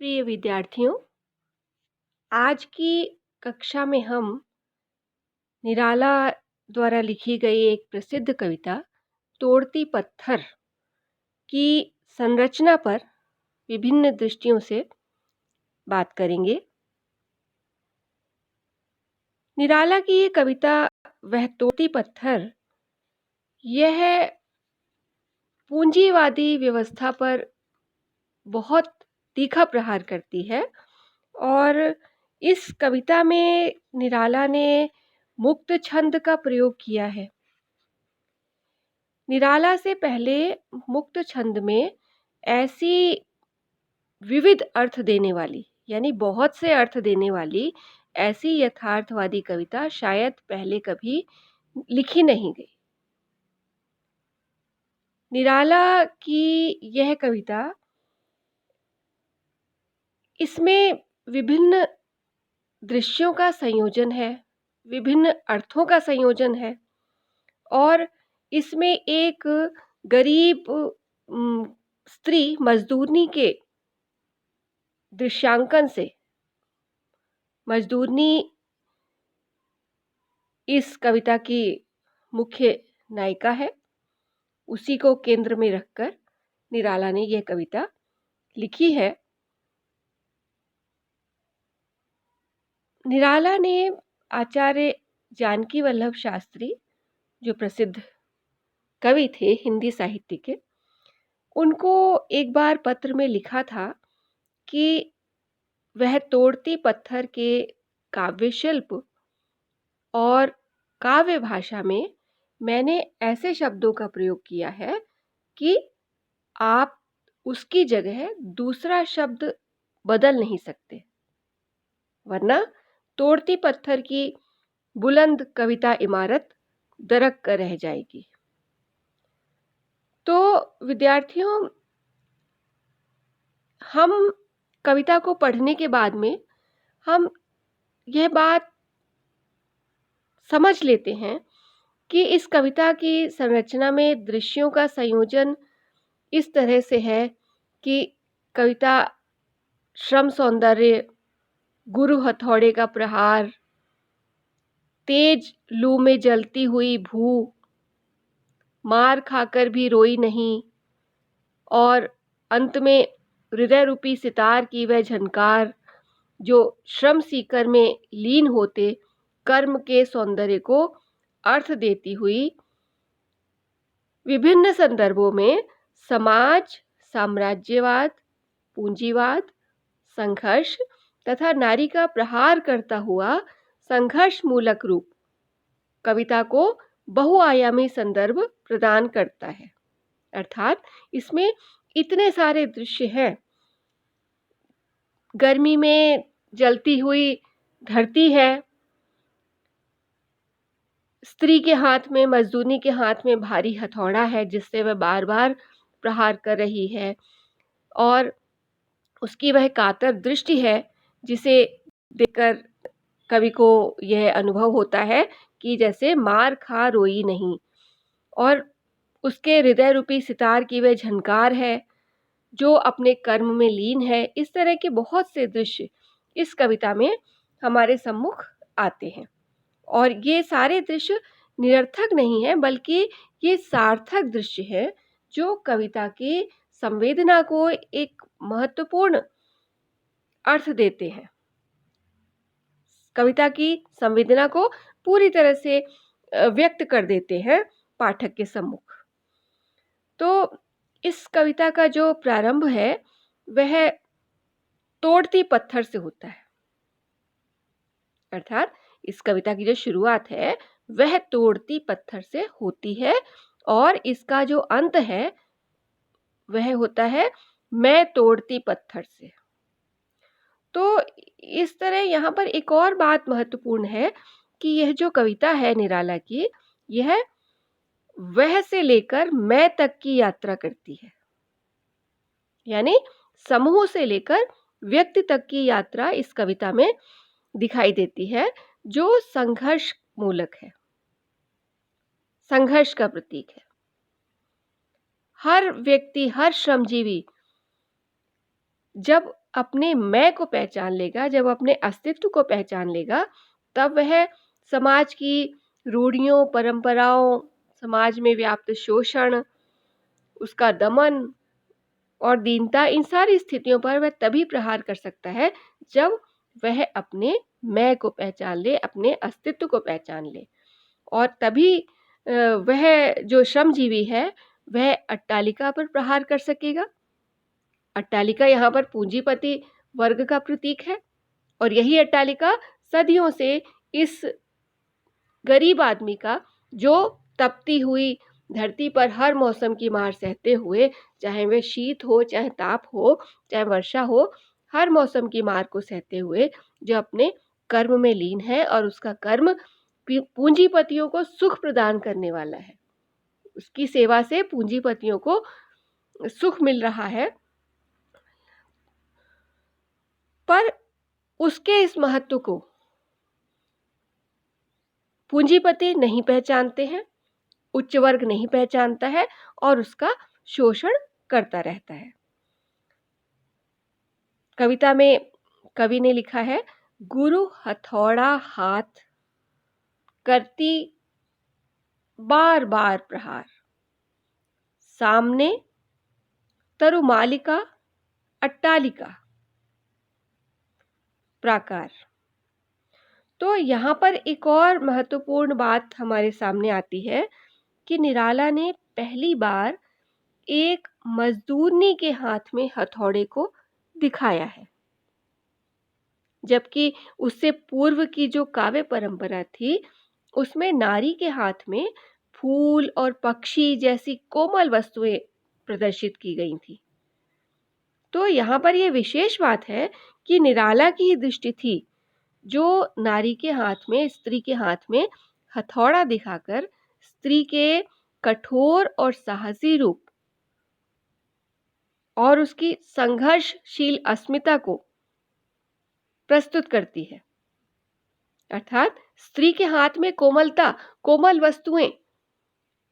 प्रिय विद्यार्थियों, आज की कक्षा में हम निराला द्वारा लिखी गई एक प्रसिद्ध कविता तोड़ती पत्थर की संरचना पर विभिन्न दृष्टियों से बात करेंगे। निराला की ये कविता वह तोड़ती पत्थर यह पूंजीवादी व्यवस्था पर बहुत तीखा प्रहार करती है और इस कविता में निराला ने मुक्त छंद का प्रयोग किया है। निराला से पहले मुक्त छंद में ऐसी विविध अर्थ देने वाली यानी बहुत से अर्थ देने वाली ऐसी यथार्थवादी कविता शायद पहले कभी लिखी नहीं गई। निराला की यह कविता, इसमें विभिन्न दृश्यों का संयोजन है, विभिन्न अर्थों का संयोजन है और इसमें एक गरीब स्त्री मजदूरनी के दृश्यांकन से, मजदूरनी इस कविता की मुख्य नायिका है, उसी को केंद्र में रखकर निराला ने यह कविता लिखी है। निराला ने आचार्य जानकी वल्लभ शास्त्री, जो प्रसिद्ध कवि थे हिंदी साहित्य के, उनको एक बार पत्र में लिखा था कि वह तोड़ती पत्थर के काव्य शिल्प और काव्य भाषा में मैंने ऐसे शब्दों का प्रयोग किया है कि आप उसकी जगह दूसरा शब्द बदल नहीं सकते, वरना तोड़ती पत्थर की बुलंद कविता इमारत दरक कर रह जाएगी। तो विद्यार्थियों, हम कविता को पढ़ने के बाद में हम यह बात समझ लेते हैं कि इस कविता की संरचना में दृश्यों का संयोजन इस तरह से है कि कविता श्रम सौंदर्य, गुरु हथौड़े का प्रहार, तेज लू में जलती हुई भू, मार खाकर भी रोई नहीं और अंत में हृदय रूपी सितार की वह झनकार जो श्रम सीकर में लीन होते कर्म के सौंदर्य को अर्थ देती हुई विभिन्न संदर्भों में समाज, साम्राज्यवाद, पूंजीवाद, संघर्ष तथा नारी का प्रहार करता हुआ संघर्ष मूलक रूप कविता को बहुआयामी संदर्भ प्रदान करता है। अर्थात इसमें इतने सारे दृश्य हैं। गर्मी में जलती हुई धरती है, स्त्री के हाथ में, मजदूरनी के हाथ में भारी हथौड़ा है जिससे वह बार बार प्रहार कर रही है और उसकी वह कातर दृष्टि है जिसे देखकर कवि को यह अनुभव होता है कि जैसे मार खा रोई नहीं, और उसके हृदय रूपी सितार की वह झनकार है जो अपने कर्म में लीन है। इस तरह के बहुत से दृश्य इस कविता में हमारे सम्मुख आते हैं और ये सारे दृश्य निरर्थक नहीं है बल्कि ये सार्थक दृश्य है जो कविता की संवेदना को एक महत्वपूर्ण अर्थ देते हैं, कविता की संवेदना को पूरी तरह से व्यक्त कर देते हैं पाठक के सम्मुख। तो इस कविता का जो प्रारंभ है वह तोड़ती पत्थर से होता है, अर्थात इस कविता की जो शुरुआत है वह तोड़ती पत्थर से होती है और इसका जो अंत है वह होता है मैं तोड़ती पत्थर से। तो इस तरह यहाँ पर एक और बात महत्वपूर्ण है कि यह जो कविता है निराला की, यह वह से लेकर मैं तक की यात्रा करती है, यानी समूह से लेकर व्यक्ति तक की यात्रा इस कविता में दिखाई देती है जो संघर्ष मूलक है, संघर्ष का प्रतीक है। हर व्यक्ति, हर श्रमजीवी जब अपने मैं को पहचान लेगा, जब अपने अस्तित्व को पहचान लेगा, तब वह समाज की रूढ़ियों, परंपराओं, समाज में व्याप्त शोषण, उसका दमन और दीनता, इन सारी स्थितियों पर वह तभी प्रहार कर सकता है जब वह अपने मैं को पहचान ले, अपने अस्तित्व को पहचान ले। और तभी वह जो श्रमजीवी है, वह अट्टालिका पर प्रहार कर सकेगा। अट्टालिका यहाँ पर पूंजीपति वर्ग का प्रतीक है और यही अट्टालिका सदियों से इस गरीब आदमी का, जो तपती हुई धरती पर हर मौसम की मार सहते हुए, चाहे वह शीत हो, चाहे ताप हो, चाहे वर्षा हो, हर मौसम की मार को सहते हुए जो अपने कर्म में लीन है और उसका कर्म पूंजीपतियों को सुख प्रदान करने वाला है। उसकी सेवा से पूंजीपतियों को सुख मिल रहा है, पर उसके इस महत्व को पूंजीपति नहीं पहचानते हैं, उच्च वर्ग नहीं पहचानता है और उसका शोषण करता रहता है। कविता में कवि ने लिखा है, गुरु हथौड़ा हाथ करती बार बार प्रहार, सामने तरुमालिका अट्टालिका प्राकार। तो यहाँ पर एक और महत्वपूर्ण बात हमारे सामने आती है कि निराला ने पहली बार एक मजदूरनी के हाथ में हथौड़े को दिखाया है, जबकि उससे पूर्व की जो काव्य परंपरा थी, उसमें नारी के हाथ में फूल और पक्षी जैसी कोमल वस्तुएं प्रदर्शित की गई थी। तो यहाँ पर यह विशेष बात है कि निराला की ही दृष्टि थी जो नारी के हाथ में, स्त्री के हाथ में हथौड़ा दिखाकर स्त्री के कठोर और साहसी रूप और उसकी संघर्षशील अस्मिता को प्रस्तुत करती है। अर्थात स्त्री के हाथ में कोमलता, कोमल वस्तुएं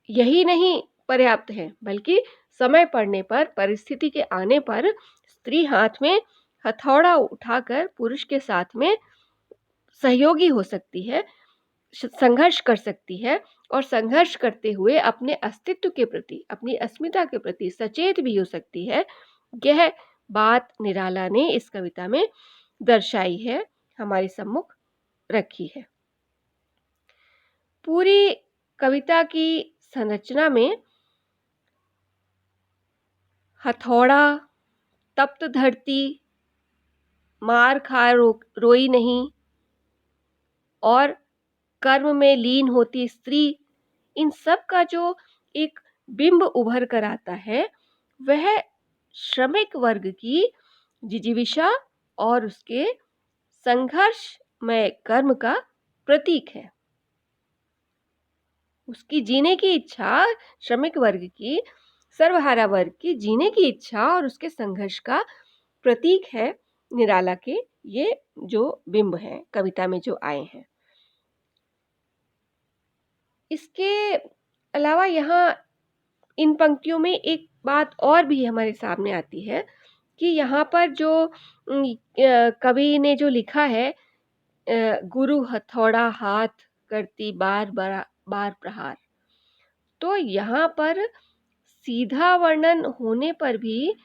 यही नहीं पर्याप्त है, बल्कि समय पड़ने पर, परिस्थिति के आने पर स्त्री हाथ में हथौड़ा उठाकर पुरुष के साथ में सहयोगी हो सकती है, संघर्ष कर सकती है और संघर्ष करते हुए अपने अस्तित्व के प्रति, अपनी अस्मिता के प्रति सचेत भी हो सकती है। यह बात निराला ने इस कविता में दर्शाई है, हमारे सम्मुख रखी है। पूरी कविता की संरचना में हथौड़ा, तप्त धरती, मार खा रोई नहीं और कर्म में लीन होती स्त्री, इन सब का जो एक बिंब उभर कर आता है, वह श्रमिक वर्ग की जिजीविषा और उसके संघर्षमय कर्म का प्रतीक है। उसकी जीने की इच्छा, श्रमिक वर्ग की, सर्वहारा वर्ग की जीने की इच्छा और उसके संघर्ष का प्रतीक है निराला के ये जो बिंब हैं कविता में जो आए हैं। इसके अलावा यहाँ इन पंक्तियों में एक बात और भी हमारे सामने आती है कि यहाँ पर जो कवि ने जो लिखा है, गुरु हथौड़ा हाथ करती बार बार प्रहार, तो यहाँ पर सीधा वर्णन होने पर भी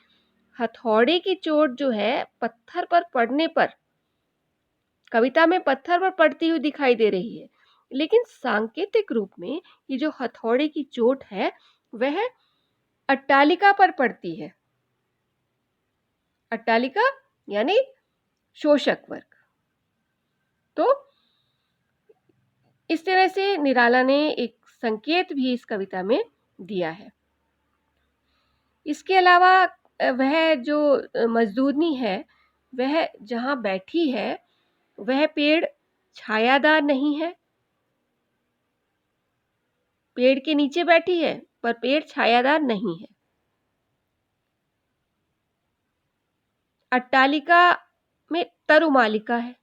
हथौड़े की चोट जो है पत्थर पर पड़ने पर, कविता में पत्थर पर पड़ती हुई दिखाई दे रही है, लेकिन सांकेतिक रूप में ये जो हथौड़े की चोट है वह अट्टालिका पर पड़ती है। अट्टालिका यानी शोषक वर्ग। तो इस तरह से निराला ने एक संकेत भी इस कविता में दिया है। इसके अलावा वह जो मजदूरनी है, वह जहाँ बैठी है वह पेड़ छायादार नहीं है, पेड़ के नीचे बैठी है पर पेड़ छायादार नहीं है। अट्टालिका में तरुमालिका है,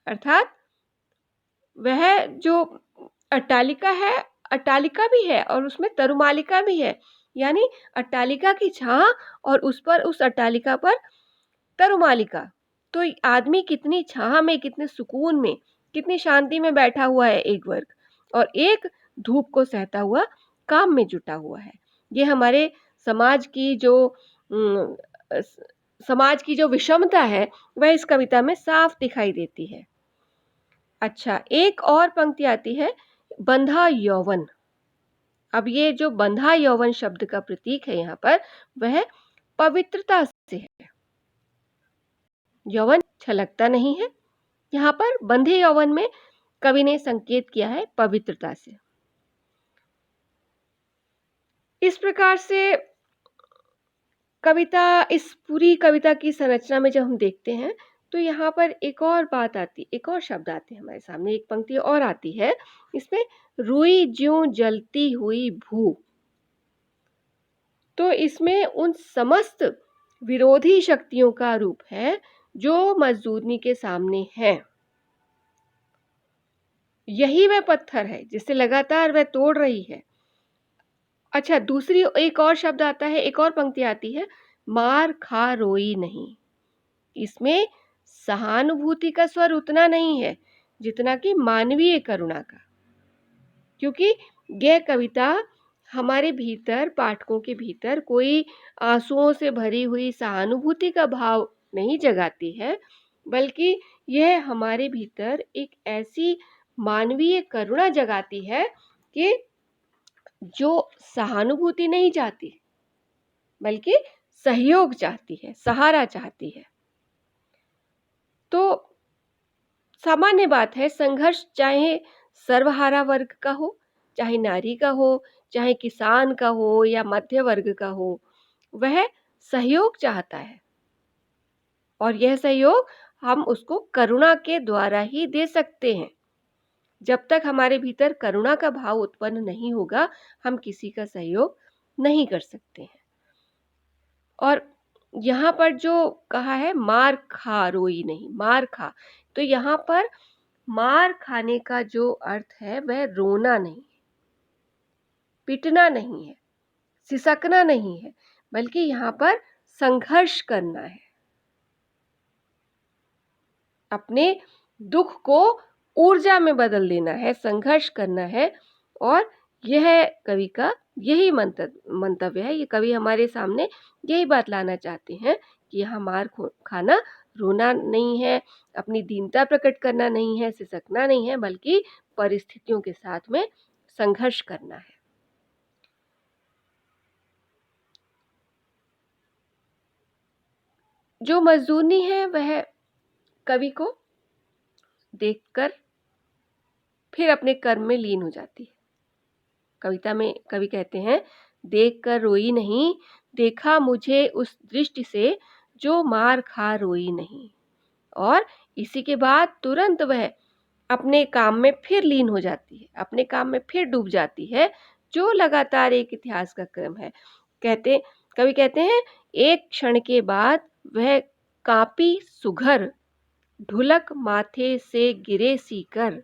अर्थात वह जो अट्टालिका है, अट्टालिका भी है और उसमें तरुमालिका भी है, यानी अट्टालिका की छाह और उस अट्टालिका पर तरुमालिका। तो आदमी कितनी छाह में, कितने सुकून में, कितनी शांति में बैठा हुआ है एक वर्ग, और एक धूप को सहता हुआ काम में जुटा हुआ है। ये हमारे समाज की जो उम, समाज की जो विषमता है वह इस कविता में साफ दिखाई देती है। अच्छा, एक और पंक्ति आती है, बंधा यौवन। अब ये जो बंधा यौवन शब्द का प्रतीक है यहाँ पर, वह पवित्रता से है। यौवन छलकता नहीं है, यहाँ पर बंधे यौवन में कवि ने संकेत किया है पवित्रता से। इस प्रकार से इस पूरी कविता की संरचना में जब हम देखते हैं, तो यहाँ पर एक और शब्द आते हैं हमारे सामने, एक पंक्ति और आती है इसमें, रुई ज्यों जलती हुई भू। तो इसमें उन समस्त विरोधी शक्तियों का रूप है जो मजदूरनी के सामने है। यही वह पत्थर है जिसे लगातार वह तोड़ रही है। अच्छा, दूसरी एक और शब्द आता है, एक और पंक्ति आती है, मार खा रोई नहीं। इसमें सहानुभूति का स्वर उतना नहीं है जितना कि मानवीय करुणा का, क्योंकि यह कविता हमारे भीतर, पाठकों के भीतर कोई आंसुओं से भरी हुई सहानुभूति का भाव नहीं जगाती है, बल्कि यह हमारे भीतर एक ऐसी मानवीय करुणा जगाती है कि जो सहानुभूति नहीं चाहती, बल्कि सहयोग चाहती है, सहारा चाहती है। तो सामान्य बात है, संघर्ष चाहे सर्वहारा वर्ग का हो, चाहे नारी का हो, चाहे किसान का हो या मध्य वर्ग का हो, वह सहयोग चाहता है, और यह सहयोग हम उसको करुणा के द्वारा ही दे सकते हैं। जब तक हमारे भीतर करुणा का भाव उत्पन्न नहीं होगा, हम किसी का सहयोग नहीं कर सकते हैं। और यहाँ पर जो कहा है, मार खा रोई नहीं, मार खा, तो यहाँ पर मार खाने का जो अर्थ है वह रोना नहीं है, पिटना नहीं है, सिसकना नहीं है, बल्कि यहाँ पर संघर्ष करना है, अपने दुख को ऊर्जा में बदल देना है, संघर्ष करना है। और यह कवि का यही मंतव्य है। ये कवि हमारे सामने यही बात लाना चाहते हैं कि यहाँ मार खाना रोना नहीं है, अपनी दीनता प्रकट करना नहीं है, सिसकना नहीं है, बल्कि परिस्थितियों के साथ में संघर्ष करना है। जो मजदूरनी है वह कवि को देखकर फिर अपने कर्म में लीन हो जाती है। कविता में कवि कहते हैं, देख कर रोई नहीं, देखा मुझे उस दृष्टि से जो मार खा रोई नहीं। और इसी के बाद तुरंत वह अपने काम में फिर लीन हो जाती है, अपने काम में फिर डूब जाती है, जो लगातार एक इतिहास का क्रम है। कवि कहते हैं, एक क्षण के बाद वह कांपी सुघर, ढुलक माथे से गिरे सीकर,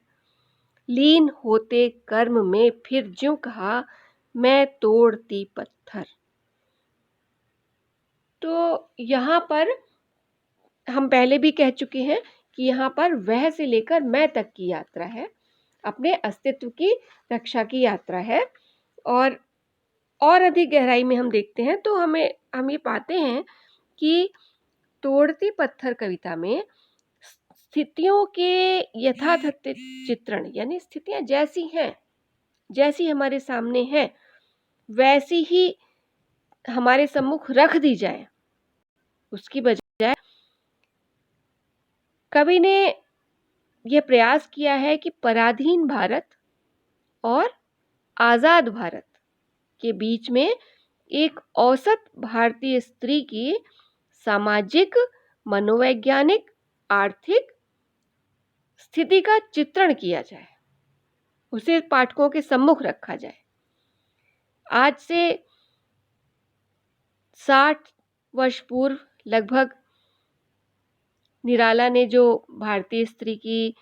लीन होते कर्म में फिर ज्यों कहा, मैं तोड़ती पत्थर। तो यहाँ पर हम पहले भी कह चुके हैं कि यहाँ पर वह से लेकर मैं तक की यात्रा है, अपने अस्तित्व की रक्षा की यात्रा है। और अधिक गहराई में हम देखते हैं तो हम ये पाते हैं कि तोड़ती पत्थर कविता में स्थितियों के यथातथ चित्रण, यानी स्थितियां जैसी हैं, जैसी हमारे सामने हैं, वैसी ही हमारे सम्मुख रख दी जाए, उसकी बजाय कवि ने यह प्रयास किया है कि पराधीन भारत और आजाद भारत के बीच में एक औसत भारतीय स्त्री की सामाजिक, मनोवैज्ञानिक, आर्थिक स्थिति का चित्रण किया जाए, उसे पाठकों के सम्मुख रखा जाए। आज से 60 वर्ष पूर्व लगभग निराला ने जो भारतीय स्त्री की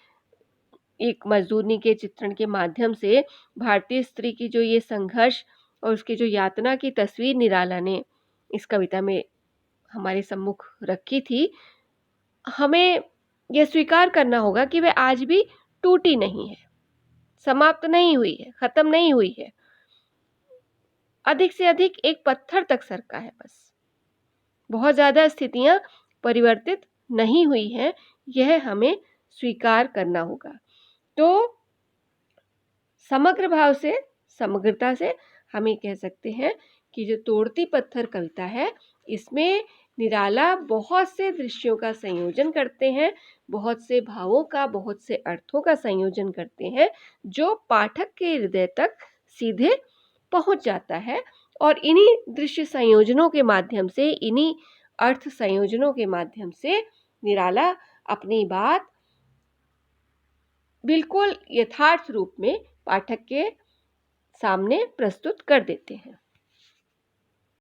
एक मजदूरनी के चित्रण के माध्यम से भारतीय स्त्री की जो ये संघर्ष और उसकी जो यातना की तस्वीर निराला ने इस कविता में हमारे सम्मुख रखी थी, हमें यह स्वीकार करना होगा कि वह आज भी टूटी नहीं है, समाप्त नहीं हुई है, खत्म नहीं हुई है। अधिक से अधिक एक पत्थर तक सरका है बस। बहुत ज़्यादा स्थितियां परिवर्तित नहीं हुई हैं, यह हमें स्वीकार करना होगा। तो समग्र भाव से, समग्रता से हम ये कह सकते हैं कि जो तोड़ती पत्थर कविता है, इसमें निराला बहुत से दृश्यों का संयोजन करते हैं, बहुत से भावों का, बहुत से अर्थों का संयोजन करते हैं, जो पाठक के हृदय तक सीधे पहुंच जाता है। और इन्हीं दृश्य संयोजनों के माध्यम से, इन्हीं अर्थ संयोजनों के माध्यम से निराला अपनी बात बिल्कुल यथार्थ रूप में पाठक के सामने प्रस्तुत कर देते हैं।